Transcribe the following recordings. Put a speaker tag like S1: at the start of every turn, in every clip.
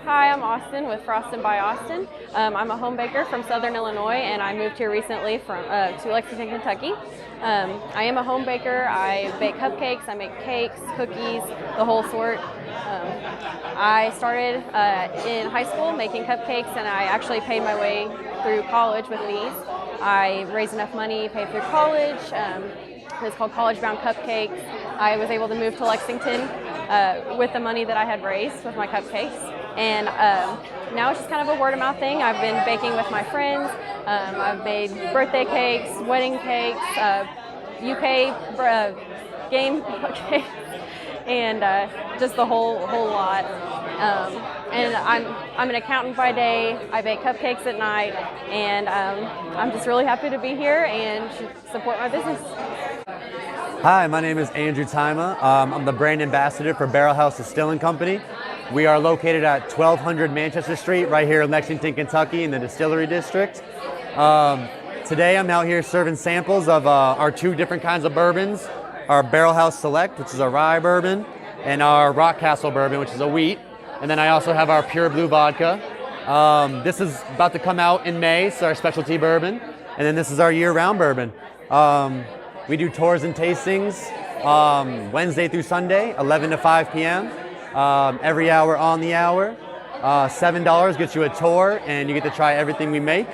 S1: Hi, I'm Austyn with Frostin by Austyn. I'm a home baker from Southern Illinois, and I moved here recently to Lexington, Kentucky. I am a home baker. I bake cupcakes, I make cakes, cookies, the whole sort. I started in high school making cupcakes, and I actually paid my way through college with these. I raised enough money, paid through college. It's called College Bound Cupcakes. I was able to move to Lexington with the money that I had raised with my cupcakes. And now it's just kind of a word of mouth thing. I've been baking with my friends. I've made birthday cakes, wedding cakes, UK game cakes, and just the whole lot. And I'm an accountant by day. I bake cupcakes at night, and I'm just really happy to be here and support my business.
S2: Hi, my name is Andrew Tima. I'm the brand ambassador for Barrel House Distilling Company. We are located at 1200 Manchester Street, right here in Lexington, Kentucky, in the Distillery District. Today I'm out here serving samples of our two different kinds of bourbons, our Barrel House Select, which is a rye bourbon, and our Rock Castle bourbon, which is a wheat. And then I also have our Pure Blue vodka. This is about to come out in May, so our specialty bourbon. And then this is our year-round bourbon. We do tours and tastings Wednesday through Sunday, 11 to 5 p.m. Every hour on the hour. $7 gets you a tour, and you get to try everything we make.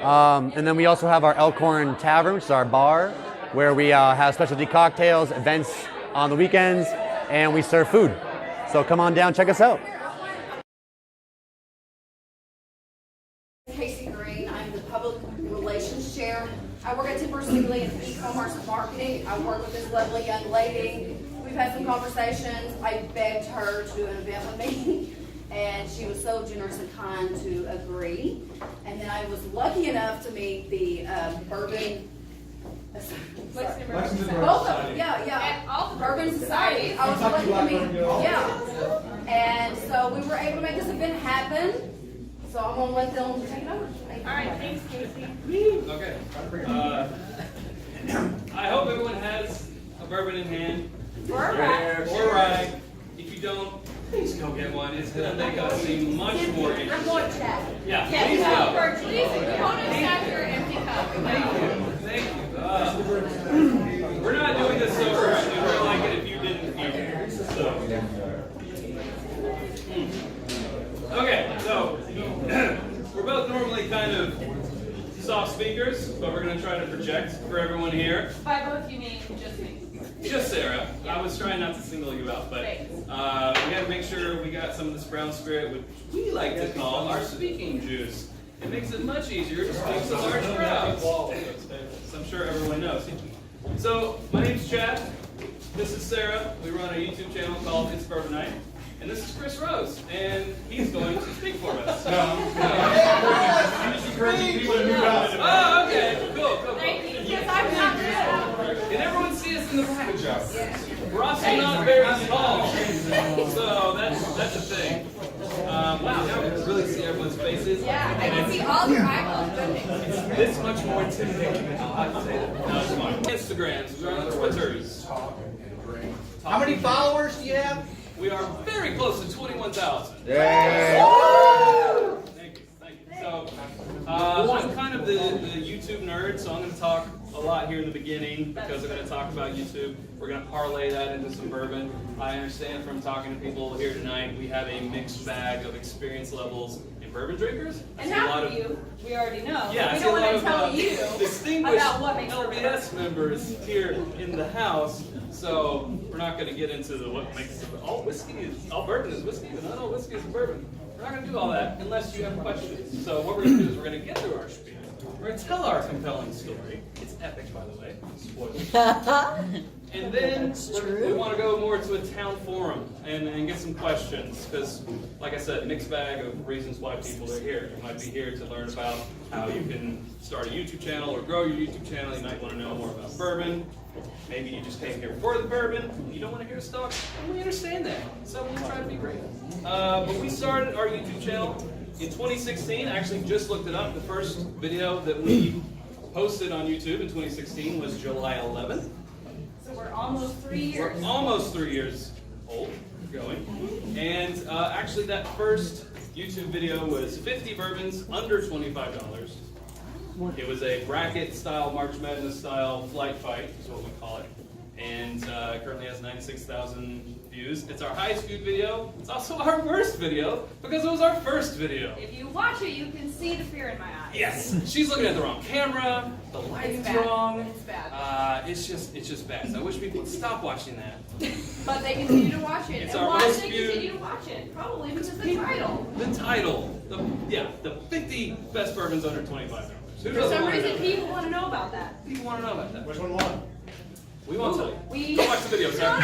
S2: And then we also have our Elkhorn Tavern, which is our bar, where we have specialty cocktails, events on the weekends, and we serve food. So come on down, check us out.
S3: I'm the public relations chair. I work at Timber Sealy in e-commerce marketing. I work with this lovely young lady. We've had some conversations. I begged her to do an event with me, and she was so generous and kind to agree. And then I was lucky enough to meet the Bourbon.
S4: Lexington
S3: Both of them, yeah.
S4: And all the
S3: Bourbon Society. I was lucky to meet, yeah. And so we were able to make this event happen. So I'm gonna let them take it over.
S4: All right, thanks, Casey.
S5: Okay. I hope everyone has a bourbon in hand.
S4: Or rye.
S5: Or rye. If you don't, please go get one. It's gonna make us seem much more interesting.
S4: I'm going to chat.
S5: Yeah,
S4: Yes,
S5: please go.
S4: please, components have your empty cup.
S5: Thank you. We're not doing this so early. We would like it if you didn't hear. So. Okay, so we're both normally kind of soft speakers, but we're going to try to project for everyone here.
S4: By both, you mean just me?
S5: Just Sarah. I was trying not to single you out, but we got to make sure we got some of this brown spirit, which we like to call our speaking juice. It makes it much easier to speak to large crowds, as I'm sure everyone knows. So, my name's Chad. This is Sarah. We run a YouTube channel called It's Bourbon Night. And this is Chris Rose, and he's going to speak for us.
S4: I'm just encouraging people to move out.
S5: Oh, okay. Cool.
S4: Thank you. Yes, I'm not good.
S5: Can everyone see us in the back? Good job. We're also not very tall, so that's a thing. Wow, now we can really see everyone's faces.
S4: Yeah, I can see all your eyeballs.
S5: It's this much more intimidating than how I say that. No, it's fine. Instagrams, we're on the Twitters.
S6: How many followers do you have?
S5: We are very close to 21,000.
S6: Yay!
S5: Thank you. So, I'm kind of the YouTube nerd, so I'm going to talk a lot here in the beginning because I'm going to talk about YouTube. We're going to parlay that into some bourbon. I understand from talking to people here tonight, we have a mixed bag of experience levels in bourbon drinkers.
S4: And half of you, we already know.
S5: Yeah,
S4: we don't want to tell you
S5: distinguished
S4: about what makes
S5: LBS members here in the house. So we're not going to get into what makes all bourbon is whiskey, but not all whiskey is bourbon. We're not going to do all that unless you have questions. So what we're going to do is we're going to get through our spiel. We're going to tell our compelling story. It's epic, by the way. Spoilers. And then we want to go more to a town forum and get some questions because, like I said, mixed bag of reasons why people are here. You might be here to learn about how you can start a YouTube channel or grow your YouTube channel. You might want to know more about bourbon. Maybe you just came here for the bourbon. You don't want to hear us talk. And we understand that. So we'll try to be great. But we started our YouTube channel in 2016. I actually just looked it up. The first video that we posted on YouTube in 2016 was July 11th.
S4: So we're almost 3 years.
S5: We're almost 3 years old, going. And actually that first YouTube video was 50 bourbons under $25. It was a bracket style, March Madness style flight fight, is what we call it. And it currently has 96,000 views. It's our highest viewed video. It's also our worst video because it was our first video.
S7: If you watch it, you can see the fear in my eyes.
S5: Yes, she's looking at the wrong camera. The lighting's wrong.
S7: It's bad.
S5: It's just bad. So I wish people would stop watching that.
S7: But they continue to watch it.
S5: It's
S7: And
S5: our
S7: why
S5: most
S7: do they
S5: viewed-
S7: continue to watch it? Probably because of the title.
S5: The title, the 50 best bourbons under $25. Who
S7: For
S5: doesn't
S7: some
S5: want to
S7: reason,
S5: know?
S7: people want to know about that.
S5: People want to know about that.
S4: Which one won?
S5: We won't tell you.
S7: We-
S5: Go watch the video, sir.
S8: Oh,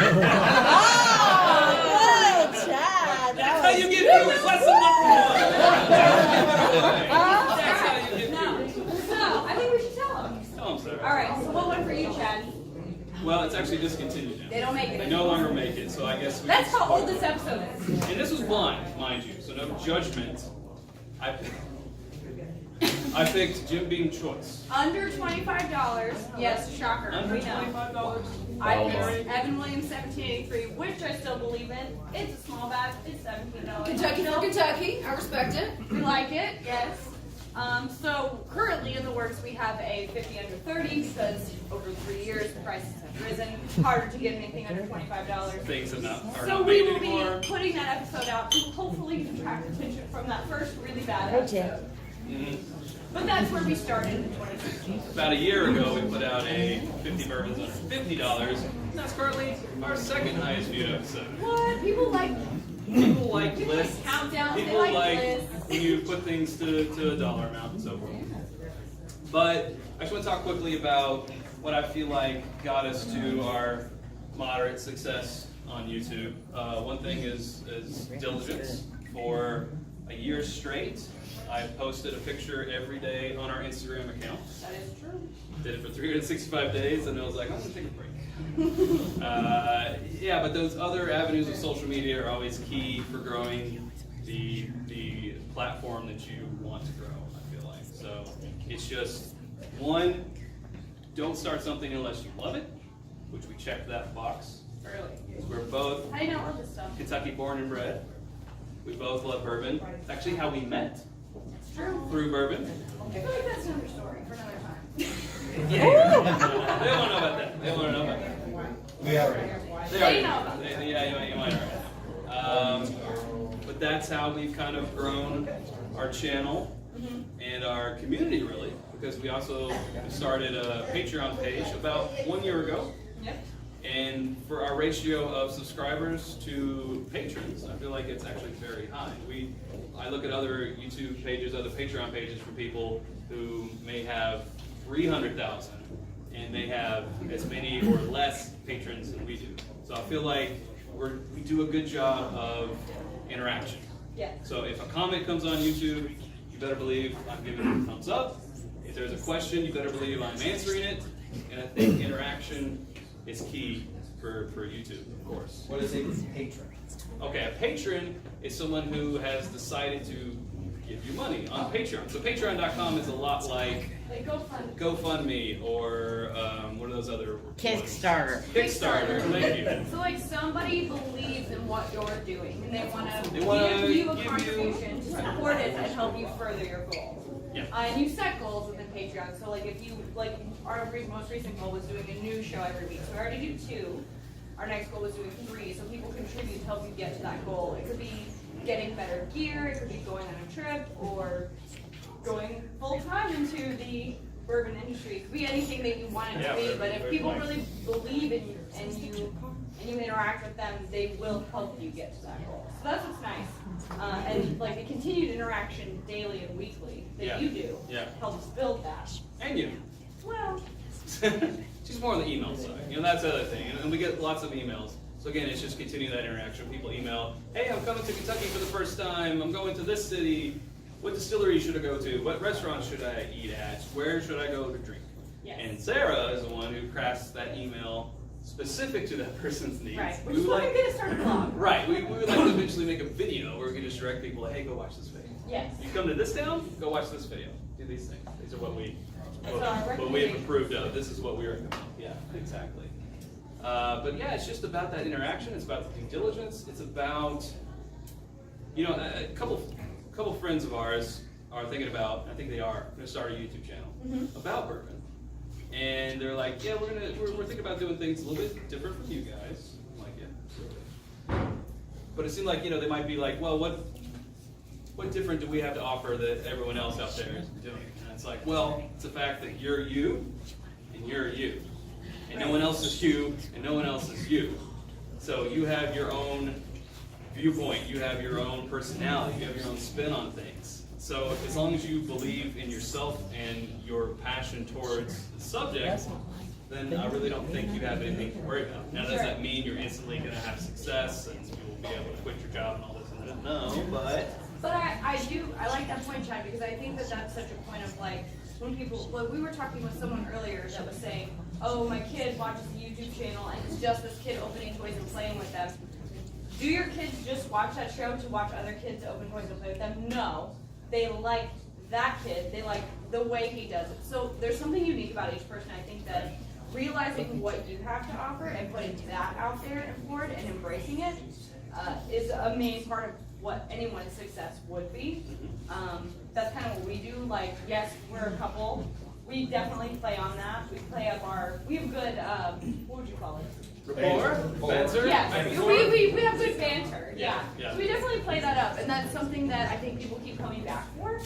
S8: good, Chad.
S5: That's how you get viewers. Lesson number 1. That's how you get
S7: No.
S5: viewers.
S7: So, I think we should tell them.
S5: Tell them, sir.
S7: All right, so what one for you, Chad?
S5: Well, it's actually discontinued now.
S7: They don't make it
S5: They no longer make it, so I guess we
S7: That's
S5: can
S7: how old
S5: spoil
S7: this
S5: it.
S7: episode is.
S5: And this was blind, mind you, so no judgment. I picked Jim Beam Choice.
S7: Under $25. Yes, shocker.
S5: Under
S7: we know.
S5: $25?
S7: I picked Evan Williams 1783, which I still believe in. It's a small batch. It's $17.
S3: Kentucky for Kentucky, I respect it.
S7: We like it, yes. So currently in the works we have a 50 under 30 because over 3 years the prices have risen. It's harder to get anything under $25.
S5: Things are
S7: So
S5: not
S7: we
S5: made
S7: will
S5: anymore.
S7: be putting that episode out to hopefully detract attention from that first really bad
S8: Hey,
S7: episode.
S5: Mhm.
S7: But that's where we started in 2016.
S5: About a year ago, we put out a 50 bourbons under $50, and that's currently our second highest viewed episode.
S7: What? People like
S5: People like lists.
S7: countdowns, they
S5: People
S7: like
S5: like
S7: lists.
S5: when you put things to a dollar amount and so forth. But I just want to talk quickly about what I feel like got us to our moderate success on YouTube. One thing is diligence. For a year straight, I posted a picture every day on our Instagram account.
S7: That is true.
S5: Did it for 365 days, and I was like, I'm gonna take a break. Yeah, but those other avenues of social media are always key for growing the platform that you want to grow, I feel like. So it's just, one, don't start something unless you love it, which we checked that box.
S7: Really.
S5: We're both
S7: I know all this stuff.
S5: Kentucky born and bred. We both love bourbon. It's actually how we met,
S7: It's true.
S5: through bourbon.
S7: I feel like that's another story for another time.
S5: They want to know about that. They want to know about that.
S4: We are ready.
S5: They
S7: know about
S5: that. Yeah, you might already. But that's how we've kind of grown our channel and our community, really, because we also started a Patreon page about 1 year ago.
S7: Yep.
S5: And for our ratio of subscribers to patrons, I feel like it's actually very high. I look at other YouTube pages, other Patreon pages for people who may have 300,000, and they have as many or less patrons than we do. So I feel like we do a good job of interaction.
S7: Yeah.
S5: So if a comment comes on YouTube, you better believe I'm giving it a thumbs up. If there's a question, you better believe I'm answering it. And I think interaction is key for YouTube, of course.
S6: What is a patron?
S5: Okay, a patron is someone who has decided to give you money on Patreon. So Patreon.com is a lot like
S7: Like
S5: GoFundMe or what are those other ones?
S8: Kickstarter.
S5: Kickstarter, thank you.
S7: So like somebody believes in what you're doing and they want to
S5: wanna
S7: give you a
S5: give you-
S7: contribution to support it and help you further your goals.
S5: Yeah.
S7: And you set goals within Patreon. So like if you our most recent goal was doing a new show every week. So we already do 2. Our next goal was doing 3. So people contribute to help you get to that goal. It could be getting better gear. It could be going on a trip or going full time into the bourbon industry. It could be anything that you want it to be. But if people really believe in you and you interact with them, they will help you get to that goal. So that's what's nice. And like the continued interaction daily and weekly that you do helps build that.
S5: And you.
S7: Well,
S5: She's more on the email side. That's the other thing. And we get lots of emails. So again, it's just continuing that interaction. People email, hey, I'm coming to Kentucky for the first time. I'm going to this city. What distillery should I go to? What restaurant should I eat at? Where should I go to drink?
S7: yes.
S5: And Sara is the one who crafts that email specific to that person's needs.
S7: Right. Which
S5: We
S7: is
S5: would
S7: why I'm
S5: like,
S7: going to start a blog.
S5: right. We would like to eventually make a video where we can just direct people, hey, go watch this video.
S7: Yes.
S5: You come to this town, go watch this video. Do these things. These are what we
S7: That's our
S5: have
S7: recommendation.
S5: approved of. This is what we recommend. Yeah, exactly. But yeah, it's just about that interaction. It's about the due diligence. It's about, a couple couple friends of ours are thinking about, I think they are, going to start a YouTube channel about bourbon. And they're like, yeah, we're thinking about doing things a little bit different from you guys. I'm like, yeah. But it seemed like, you know, they might be like, well, what different do we have to offer that everyone else out there is doing? And it's like, well, it's the fact that you're you and you're you. And no one else is you and no one else is you. So you have your own viewpoint, you have your own personality, you have your own spin on things. So as long as you believe in yourself and your passion towards the subject, then I really don't think you have anything to worry about. Now, does that mean you're instantly going to have success and you will be able to quit your job and all this and that? No, but...
S7: But I like that point, Chad, because I think that that's such a point of like, when people, like we were talking with someone earlier that was saying, oh, my kid watches a YouTube channel and it's just this kid opening toys and playing with them. Do your kids just watch that show to watch other kids open toys and play with them? No. They like that kid. They like the way he does it. So there's something unique about each person. I think that realizing what you have to offer and putting that out there and forward and embracing it is a main part of what anyone's success would be. That's kind of what we do. Like, yes, we're a couple. We definitely play on that. We play up we have good, what would you call it?
S5: Rapport? Banter?
S7: Yes,
S5: Banter?
S7: we have good banter, yeah.
S5: Yeah.
S7: So we definitely play that up, and that's something that I think people keep coming back for.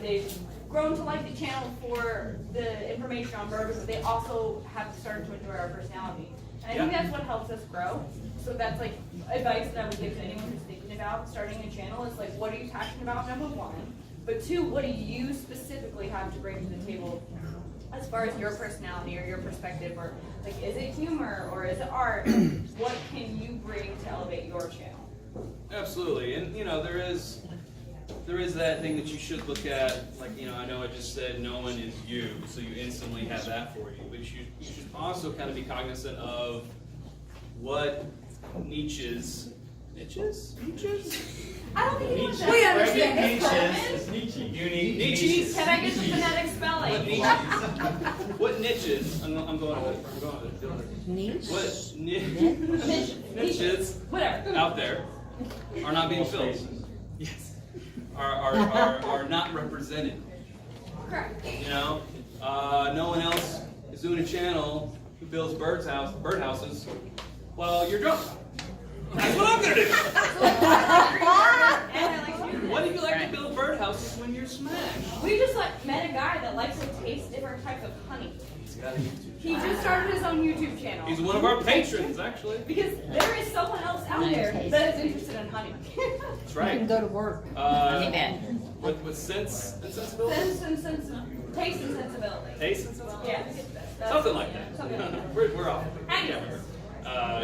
S7: They've grown to like the channel for the information on bourbon, but they also have started to enjoy our personality. And I think that's what helps us grow. So that's like advice that I would give to anyone who's thinking about starting a channel is like, what are you passionate about, number one? But two, what do you specifically have to bring to the table as far as your personality or your perspective, or like, is it humor or is it art? What can you bring to elevate your channel?
S5: Absolutely, and you know, there is that thing that you should look at, like, you know, I know I just said no one is you, so you instantly have that for you, but you should also kind of be cognizant of what niches?
S7: I don't think you
S3: We understand.
S6: It's Nietzsche.
S5: You need niches.
S7: Can I get the phonetic spelling?
S5: What niches? I'm going to
S8: Niche?
S5: What niches
S7: Whatever.
S5: out there are not being filled? Yes. Are not represented.
S7: Correct.
S5: You know, no one else is doing a channel who builds birdhouses while you're drunk. That's what I'm gonna do. What do you like to build birdhouses when you're smashed?
S7: We just met a guy that likes to taste different types of honey.
S5: He's got a YouTube
S7: He just started his own YouTube channel.
S5: He's one of our patrons, actually.
S7: Because there is someone else out there that is interested in honey.
S5: That's right.
S8: Go to work.
S5: With sense and sensibility.
S7: Taste and sensibility.
S5: Taste and sensibility.
S7: Yes.
S5: Something like that.
S7: Something like that.
S5: We're off.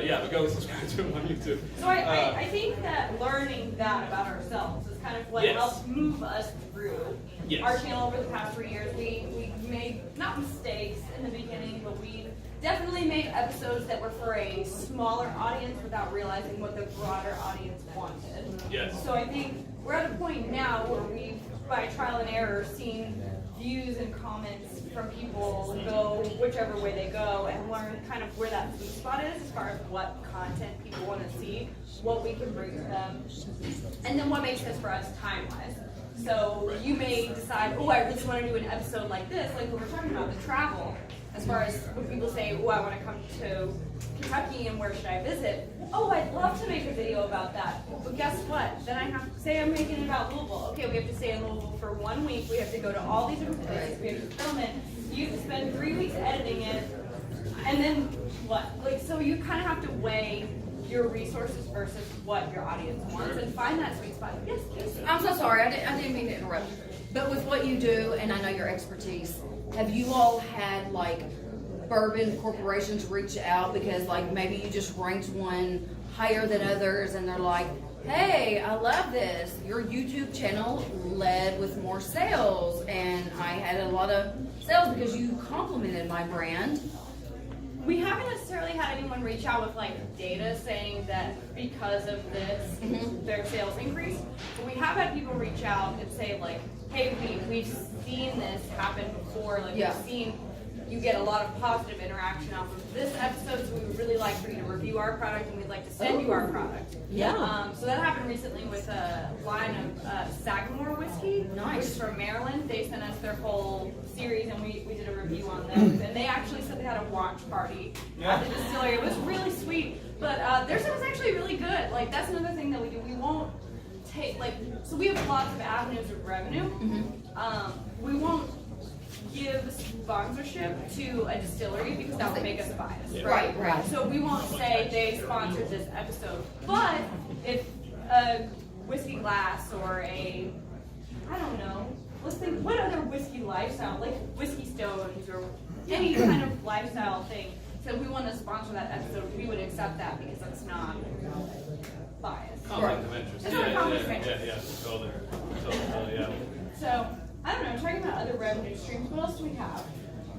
S5: Yeah, but go subscribe to him on YouTube.
S7: So I think that learning that about ourselves is kind of what
S5: Yes.
S7: helps move us through
S5: Yes.
S7: our channel over the past 3 years. We made, not mistakes in the beginning, but we definitely made episodes that were for a smaller audience without realizing what the broader audience wanted.
S5: Yes.
S7: So I think we're at a point now where we've, by trial and error, seen views and comments from people go whichever way they go and learn kind of where that sweet spot is as far as what content people want to see, what we can bring to them, and then what makes sense for us time-wise. So you may decide, oh, I really want to do an episode like this, like what we're talking about, the travel. As far as when people say, oh, I want to come to Kentucky and where should I visit? Oh, I'd love to make a video about that. But guess what? Then I have to say I'm making it about Louisville. Okay, we have to stay in Louisville for 1 week. We have to go to all these different places. We have to film it. You have to spend 3 weeks editing it. And then what? Like, so you kind of have to weigh your resources versus what your audience wants and find that sweet spot. Yes, please.
S3: I'm so sorry, I didn't mean to interrupt. But with what you do, and I know your expertise, have you all had like bourbon corporations reach out because like maybe you just ranked one higher than others and they're like, hey, I love this. Your YouTube channel led with more sales and I had a lot of sales because you complimented my brand.
S7: We haven't necessarily had anyone reach out with like data saying that because of this, their sales increased. But we have had people reach out and say like, hey, we've seen this happen before. Like we've seen, you get a lot of positive interaction off of this episode, so we would really like for you to review our product, and we'd like to send you our product.
S8: Yeah.
S7: So that happened recently with a line of Sagamore whiskey, which is from Maryland. They sent us their whole series, and we did a review on them. And they actually said they had a watch party at the distillery. It was really sweet, but theirs was actually really good. Like, that's another thing that we do. We won't take, like, so we have lots of avenues of revenue. We won't give sponsorship to a distillery because that would make us biased, right?
S8: Right.
S7: So we won't say they sponsored this episode. But if a whiskey glass or a, I don't know, let's think, what other whiskey lifestyle, like Whiskey Stones or any kind of lifestyle thing, said we want to sponsor that episode, we would accept that because it's not biased.
S5: Conflict of interest.
S7: It's not a conflict of interest.
S5: Yeah. Totally, yeah.
S7: So, I don't know, talking about other revenue streams, what else do we have?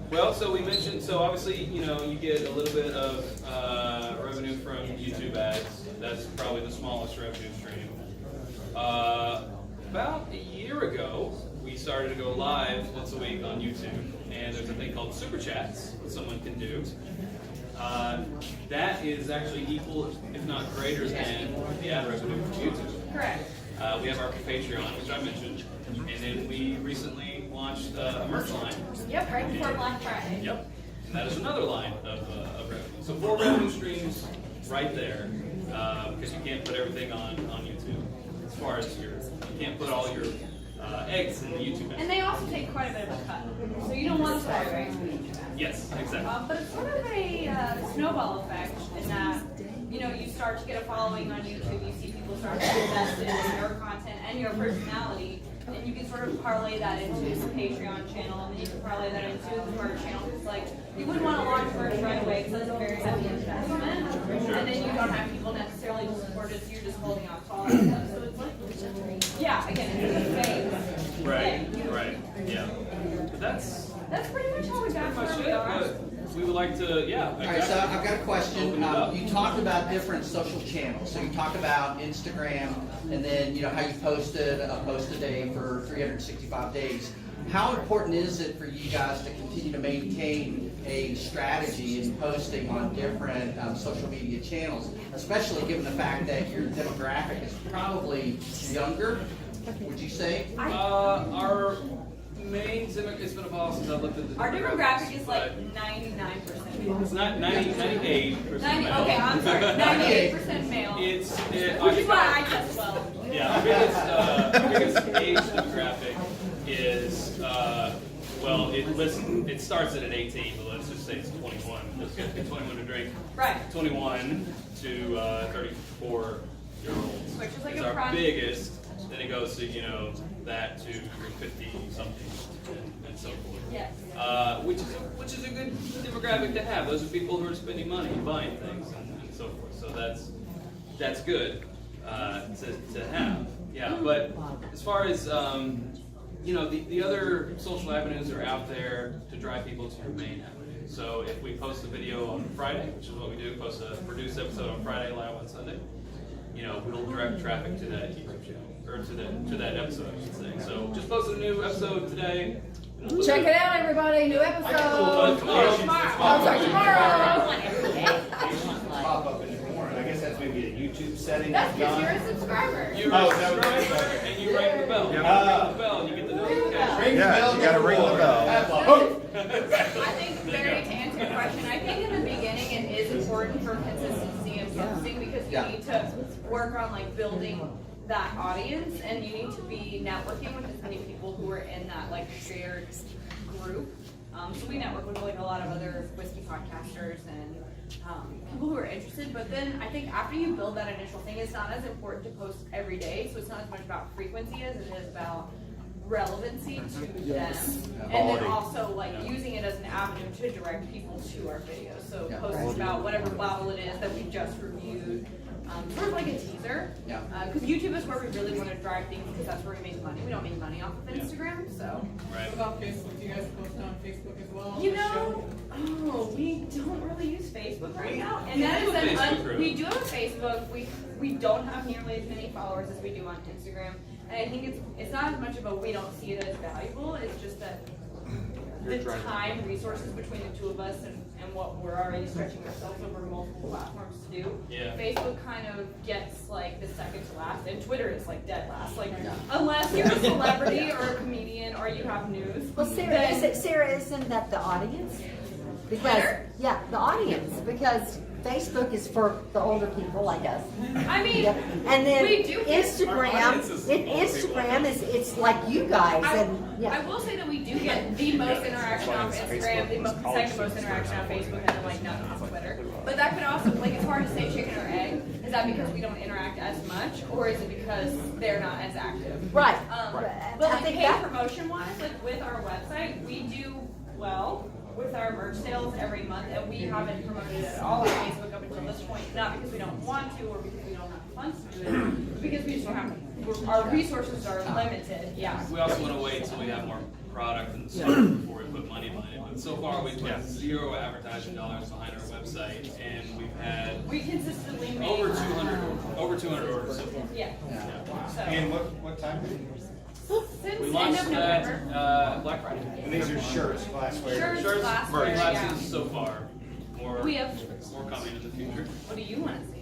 S5: Well, so we mentioned, so obviously, you know, you get a little bit of revenue from YouTube ads. That's probably the smallest revenue stream. About a year ago, we started to go live once a week on YouTube, and there's a thing called Super Chats that someone can do. That is actually equal, if not greater than the ad revenue from YouTube.
S7: Correct.
S5: We have our Patreon, which I mentioned, and then we recently launched a merch line.
S7: Yep, right before Black Friday.
S5: Yep, and that is another line of revenue. So 4 revenue streams right there, because you can't put everything on YouTube. As far as you can't put all your eggs in the YouTube basket.
S7: And they also take quite a bit of a cut. So you don't want to put your eggs in the YouTube.
S5: Yes, exactly.
S7: But it's sort of a snowball effect in that, you know, you start to get a following on YouTube, you see people start to invest in your content and your personality, and you can sort of parlay that into the Patreon channel, and then you can parlay that into the merch channel. It's like, you wouldn't want to launch merch right away because it's a very heavy investment, and then you don't have people necessarily to support it, so you're just holding off all that stuff. So it's like, yeah, again, it's a phase.
S5: Right, yeah. But that's
S7: pretty much how we got
S5: pretty much
S7: where we
S5: it.
S7: are.
S5: But we would like to, yeah.
S6: All right, so I've got a question.
S5: Open it up.
S6: You talked about different social channels. So you talked about Instagram, and then, you know, how you posted a post a day for 365 days. How important is it for you guys to continue to maintain a strategy in posting on different social media channels, especially given the fact that your demographic is probably younger, would you say?
S5: Our main demographic, it's been a while since I've looked at the
S7: Our demographic is like
S5: but
S7: 99%.
S5: it's not 98%.
S7: 90,
S5: male.
S7: okay, I'm sorry, 98% male.
S5: It
S7: Which is why I test well.
S5: Yeah, our biggest age demographic is, well, it starts at an 18, but let's just say it's 21. Let's get 21 to drink.
S7: Right.
S5: 21 to 34-year-olds.
S7: Which is like
S5: is
S7: a
S5: our
S7: prime-
S5: biggest. Then it goes to, you know, that to 50-something and so forth.
S7: Yes.
S5: Which is a good demographic to have. Those are people who are spending money buying things and so forth. So that's good to have. Yeah, but as far as you know, the other social avenues are out there to drive people to your main avenue. So if we post a video on Friday, which is what we do, post a produced episode on Friday, live on Sunday, you know, we'll direct traffic to that YouTube channel, or to that episode, I should say. So just posted a new episode today.
S3: Check it out, everybody, new episode.
S5: Tomorrow.
S3: I'm sorry, tomorrow.
S4: Pop up in the corner. I guess that's maybe a YouTube setting.
S3: That's because you're a subscriber.
S5: You're a subscriber and you ring the bell. You ring the bell and you get the notification.
S6: Ring the bell,
S4: you gotta ring the bell.
S7: I think, Barry, to answer your question, I think in the beginning it is important for consistency in posting because you need to work on like building that audience and you need to be networking with as many people who are in that like shared group. So we network with like a lot of other whiskey podcasters and people who are interested, but then I think after you build that initial thing, it's not as important to post every day, so it's not as much about frequency as it is about relevancy to them, and then also like using it as an avenue to direct people to our videos. So posting about whatever bottle it is that we just reviewed, sort of like a teaser. Because YouTube is where we really want to drive things because that's where we make money. We don't make money off of Instagram, so.
S5: Right.
S9: What about Facebook? Do you guys post on Facebook as well?
S7: You know, we don't really use Facebook right now, and that is we do have a Facebook. We don't have nearly as many followers as we do on Instagram, and I think it's not as much of a we don't see it as valuable. It's just that the time, resources between the two of us and what we're already stretching ourselves over multiple platforms to do.
S5: Yeah.
S7: Facebook kind of gets like the second to last, and Twitter is like dead last. Like unless you're a celebrity or a comedian or you have news.
S8: Well, Sarah,
S7: then-
S8: Sarah, isn't that the audience? Because,
S7: Twitter?
S8: yeah, the audience, because Facebook is for the older people like us.
S7: I mean,
S8: Yep. And then
S7: we do get-
S8: Instagram,
S5: our audience is old
S8: Instagram is, it's like you guys and,
S7: I
S8: yeah.
S7: will say that we do get the most interaction on Instagram, the second most interaction on Facebook, and then like none on Twitter. But that could also, like, it's hard to say chicken or egg. Is that because we don't interact as much, or is it because they're not as active?
S8: Right.
S7: But
S8: I
S7: like
S8: think
S7: paid
S8: that,
S7: promotion wise, like with our website, we do well with our merch sales every month, and we haven't promoted it at all on Facebook up until this point. Not because we don't want to, or because we don't have the funds to do it, but because we just don't have. Our resources are limited. Yeah.
S5: We also want to wait until we have more product in the store before we put money behind it. But so far, we've put zero advertising dollars behind our website, and we've had
S7: We consistently make
S5: over 200 orders so far.
S7: Yeah. So
S4: And what time?
S7: since
S5: We
S7: end
S5: launched
S7: of
S5: that
S7: November,
S5: Black Friday.
S4: And these are shirts, glassware.
S7: Shirts.
S5: Shirts,
S7: Glassware,
S5: glasses
S7: yeah.
S5: so far. More
S7: We have-
S5: more coming in the future.
S7: what do you want to see?